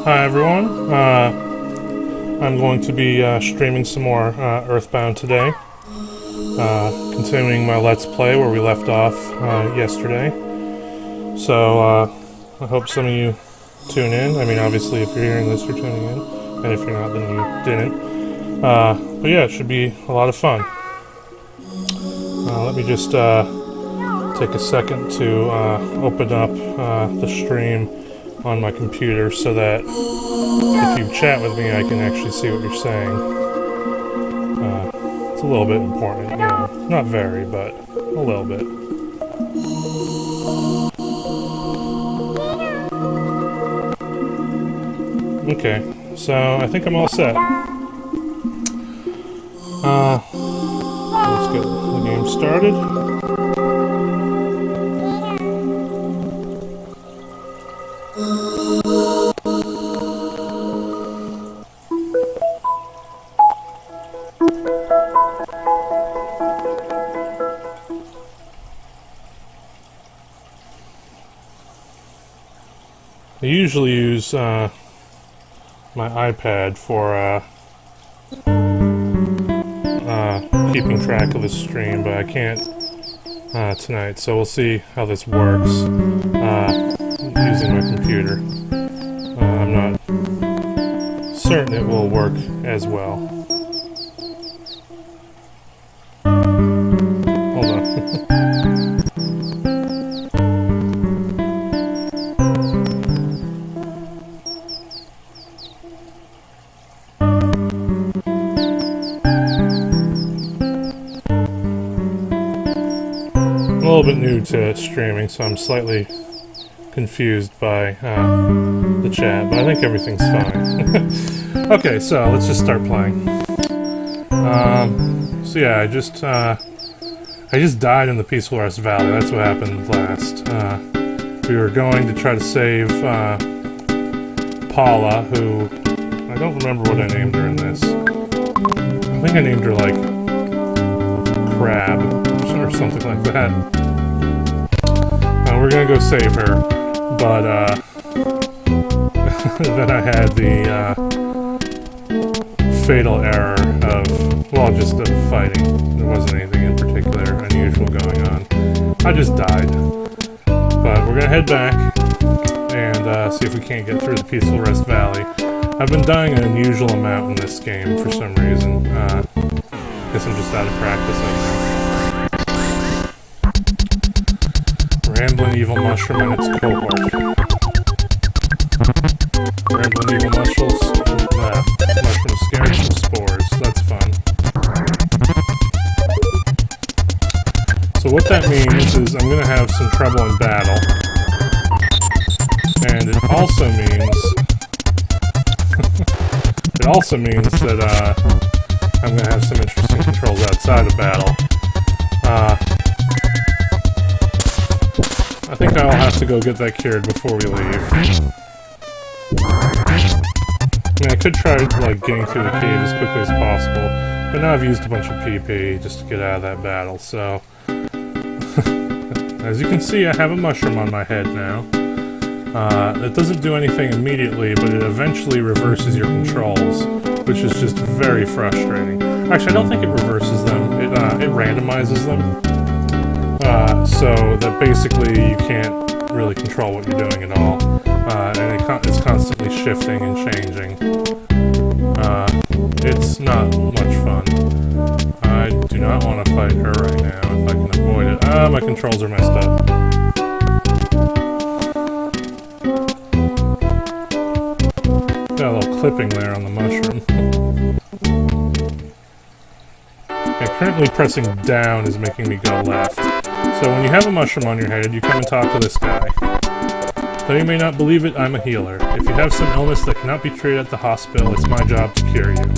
Hi everyone, I'm going to be streaming some more Earthbound today, continuing my Let's Play where we left off yesterday. So I hope some of you tune in. I mean, obviously if you're hearing this you're tuning in, and if you're not then you didn't. But yeah, it should be a lot of fun. Let me just take a second to open up the stream on my computer so that if you chat with me I can actually see what you're saying. It's a little bit important, you know. Not very, but a little bit. Okay, so I think I'm all set. Let's get the game started. I usually use my iPad for keeping track of the stream, but I can't tonight, so we'll see how this works using my computer. I'm not certain it will work as well. Hold on. A little bit new to streaming, so I'm slightly confused by the chat, but I think everything's fine. Okay, so let's just start playing. So yeah, I just died in the Peaceful Rest Valley. That's what happened last. We were going to try to save Paula, who I don't remember what I named her in this. I think I named her like Crab or something like that. We're gonna go save her, but then I had the fatal error of, well, just of fighting. There wasn't anything in particular unusual going on. I just died. But we're gonna head back and see if we can't get through the Peaceful Rest Valley. I've been dying an unusual amount in this game for some reason. Guess I'm just out of practice, I think. Rambling Evil Mushroom and its cohort. Rambling Evil Mushrooms, mushroom scared some spores. That's fun. So what that means is I'm going to have some trouble in battle. And it also means that I'm going to have some interesting controls outside of battle. I think I'll have to go get that cured before we leave. I mean, I could try, like, getting through the cave as quickly as possible, but now I've used a bunch of PP just to get out of that battle, so... As you can see, I have a mushroom on my head now. It doesn't do anything immediately, but it eventually reverses your controls, which is just very frustrating. Actually, I don't think it reverses them. It randomizes them. So that basically you can't really control what you're doing at all, and it's constantly shifting and changing. It's not much fun. I do not want to fight her right now if I can avoid it. My controls are messed up. Got a little clipping there on the mushroom. Okay, currently pressing down is making me go left. So when you have a mushroom on your head, you come and talk to this guy. Though you may not believe it, I'm a healer. If you have some illness that cannot be treated at the hospital, it's my job to cure you.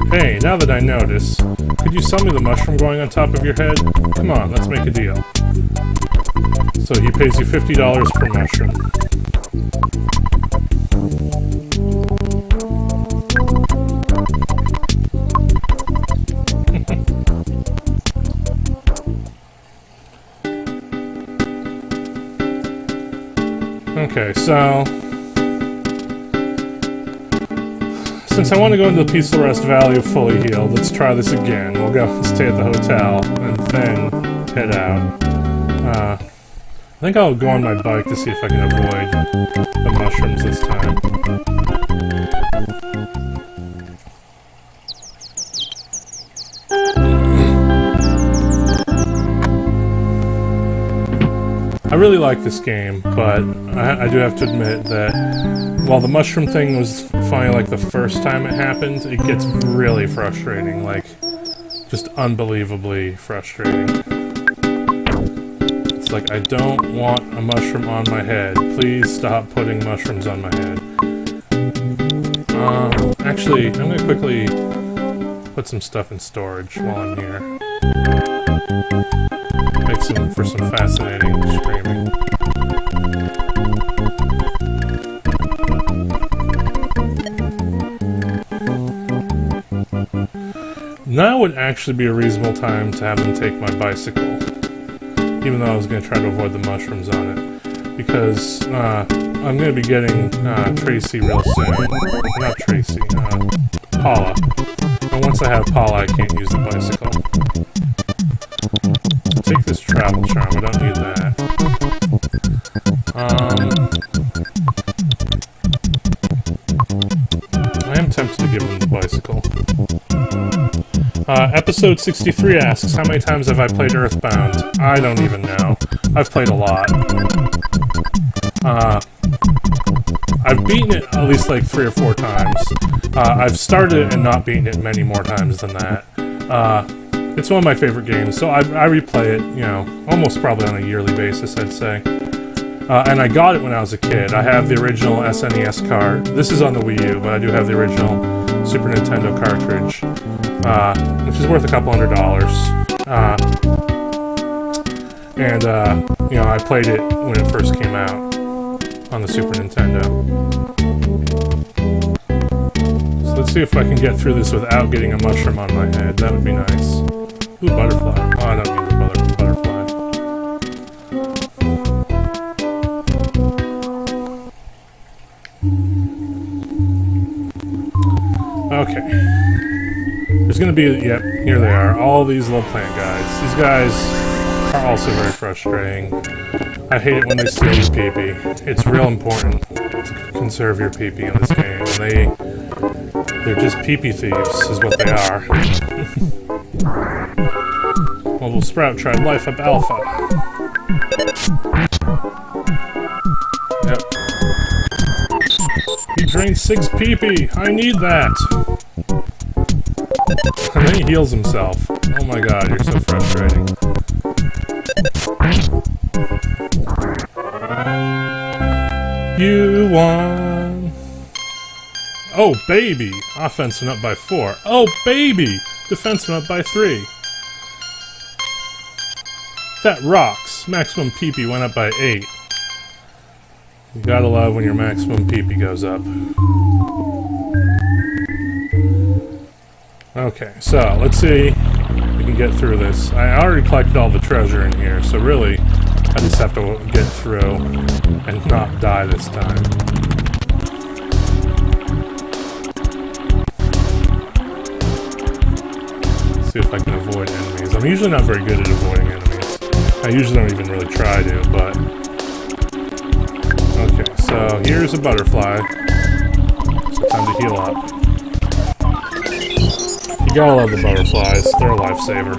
Hey, now that I notice, could you sell me the mushroom going on top of your head? Come on, let's make a deal. So he pays you $50 per mushroom. Okay, so since I want to go into the Peaceful Rest Valley fully healed, let's try this again. We'll go and stay at the hotel, and then head out. I think I'll go on my bike to see if I can avoid the mushrooms this time. I really like this game, but I do have to admit that while the mushroom thing was funny like the first time it happened, it gets really frustrating, like just unbelievably frustrating. It's like, I don't want a mushroom on my head. Please stop putting mushrooms on my head. Actually, I'm gonna quickly put some stuff in storage while I'm here. Make for some fascinating screaming. Now would actually be a reasonable time to have them take my bicycle, even though I was going to try to avoid the mushrooms on it, because I'm going to be getting Tracy real soon. Not Tracy, Paula. And once I have Paula, I can't use the bicycle. Take this travel charm, I don't need that. I am tempted to give him the bicycle. Episode 63 asks, how many times have I played Earthbound? I don't even know. I've played a lot. I've beaten it at least like 3 or 4 times. I've started it and not beaten it many more times than that. It's one of my favorite games, so I replay it, you know, almost probably on a yearly basis, I'd say. And I got it when I was a kid. I have the original SNES card. This is on the Wii U, but I do have the original Super Nintendo cartridge, which is worth a couple $100. You know, I played it when it first came out on the Super Nintendo. So let's see if I can get through this without getting a mushroom on my head. That would be nice. Ooh, butterfly. Oh, I don't need the butterfly. Okay. There's gonna be, yep, here they are. All these little plant guys. These guys are also very frustrating. I hate it when they steal your pee-pee. It's real important to conserve your pee-pee in this game. And they're just pee-pee thieves, is what they are. Mobile Sprout tried Life Up Alpha. Yep. He drained 6 pee-pee! I need that! And then he heals himself. Oh my god, you're so frustrating. You won! Oh, baby! Offense went up by 4. Oh, baby! Defense went up by 3. That rocks! Maximum PP went up by 8. You gotta love when your maximum PP goes up. Okay, so let's see if we can get through this. I already collected all the treasure in here, so really I just have to get through and not die this time. Let's see if I can avoid enemies. I'm usually not very good at avoiding enemies. I usually don't even really try to, but... Okay, so here's a butterfly. So time to heal up. You gotta love the butterflies, they're a lifesaver.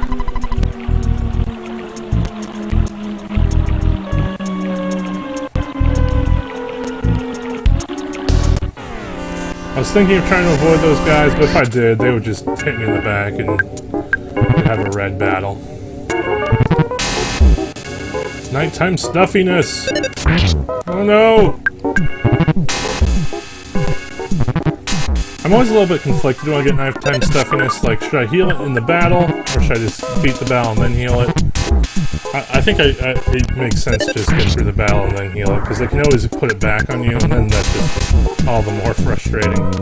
I was thinking of trying to avoid those guys, but if I did, they would just hit me in the back and we'd have a red battle. Nighttime stuffiness! Oh no! I'm always a little bit conflicted when I get nighttime stuffiness. Like, should I heal it in the battle, or should I just beat the battle and then heal it? I think it makes sense to just get through the battle and then heal it, because they can always put it back on you, and then that's just all the more frustrating.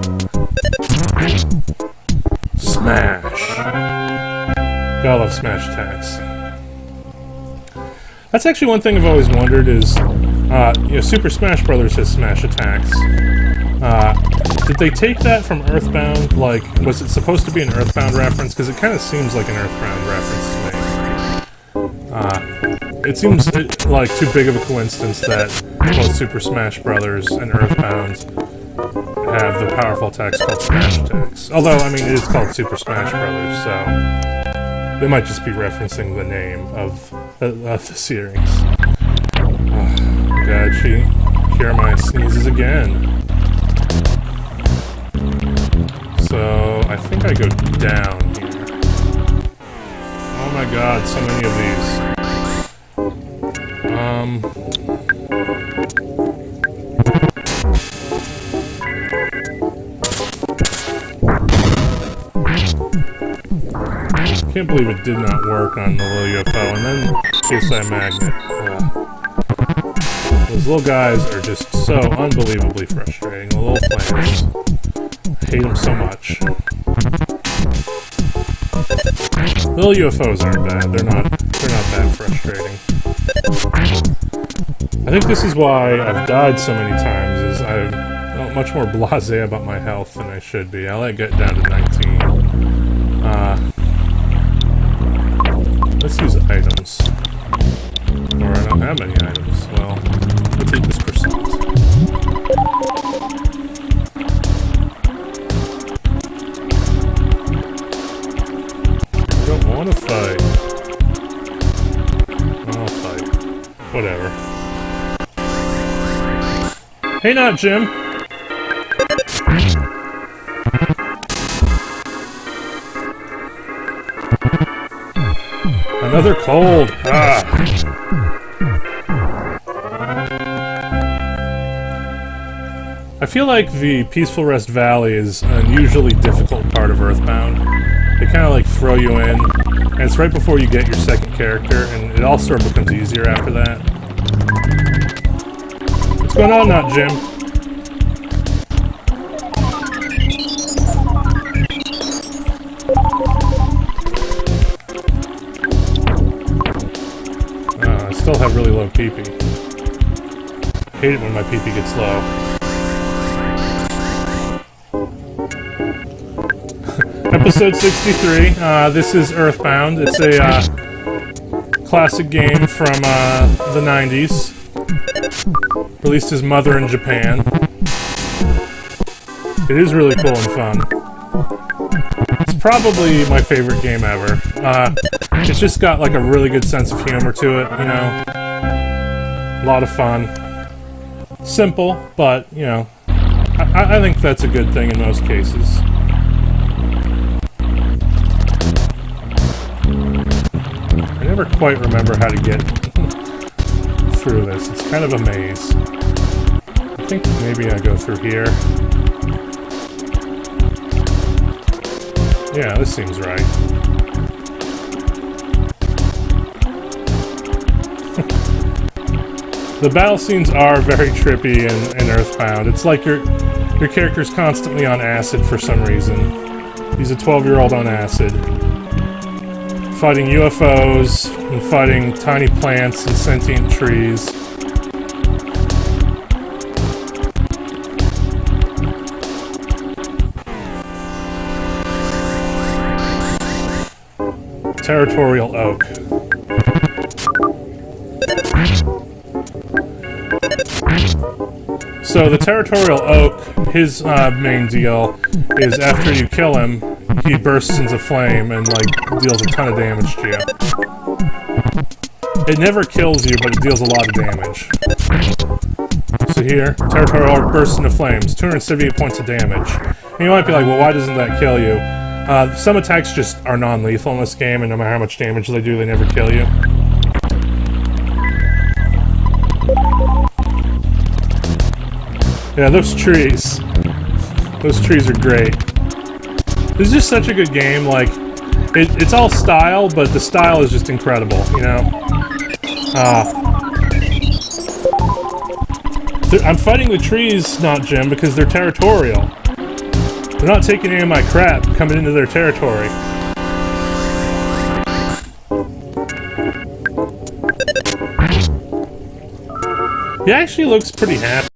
Smash! Gotta love smash attacks. That's actually one thing I've always wondered is, you know, Super Smash Bros. Has smash attacks. Did they take that from Earthbound? Like, was it supposed to be an Earthbound reference? Because it kind of seems like an Earthbound reference to me. It seems like too big of a coincidence that both Super Smash Bros. And Earthbound have the powerful attacks called Smash attacks. Although, I mean, it is called Super Smash Bros., so they might just be referencing the name of the series. Oh, God, cure my sneezes again. So, I think I go down here. Oh my God, so many of these. Can't believe it did not work on the little UFO, and then CSI Magnet. Those little guys are just so unbelievably frustrating. The little plants. I hate them so much. Little UFOs aren't bad. They're not that frustrating. I think this is why I've died so many times, is I'm much more blasé about my health than I should be. I let it get down to 19. Let's use items. Or I don't have any items. Well, let's eat this croissant. I don't want to fight. I'll fight. Whatever. Hey, not Jim! Another cold! Ah! I feel like the Peaceful Rest Valley is an unusually difficult part of Earthbound. They kind of like throw you in, and it's right before you get your second character, and it all sort of becomes easier after that. What's going on, not Jim? I still have really low PP. I hate it when my PP gets low. Episode 63. This is Earthbound. It's a classic game from the 90s. Released his mother in Japan. It is really cool and fun. It's probably my favorite game ever. It's just got like a really good sense of humor to it, you know. A lot of fun. Simple, but, you know, I think that's a good thing in most cases. I never quite remember how to get through this. It's kind of a maze. I think maybe I go through here. Yeah, this seems right. The battle scenes are very trippy in Earthbound. It's like your character's constantly on acid for some reason. He's a 12-year-old on acid. Fighting UFOs, and fighting tiny plants and sentient trees. Territorial Oak. So the Territorial Oak, his main deal is after you kill him, he bursts into flame and like deals a ton of damage to you. It never kills you, but it deals a lot of damage. So here, Territorial Oak bursts into flames, 278 points of damage. And you might be like, well, why doesn't that kill you? Some attacks just are non-lethal in this game, and no matter how much damage they do, they never kill you. Yeah, those trees. Those trees are great. This is just such a good game, like, it's all style, but the style is just incredible, you know? I'm fighting the trees, not Jim, because they're territorial. They're not taking any of my crap coming into their territory. He actually looks pretty happy.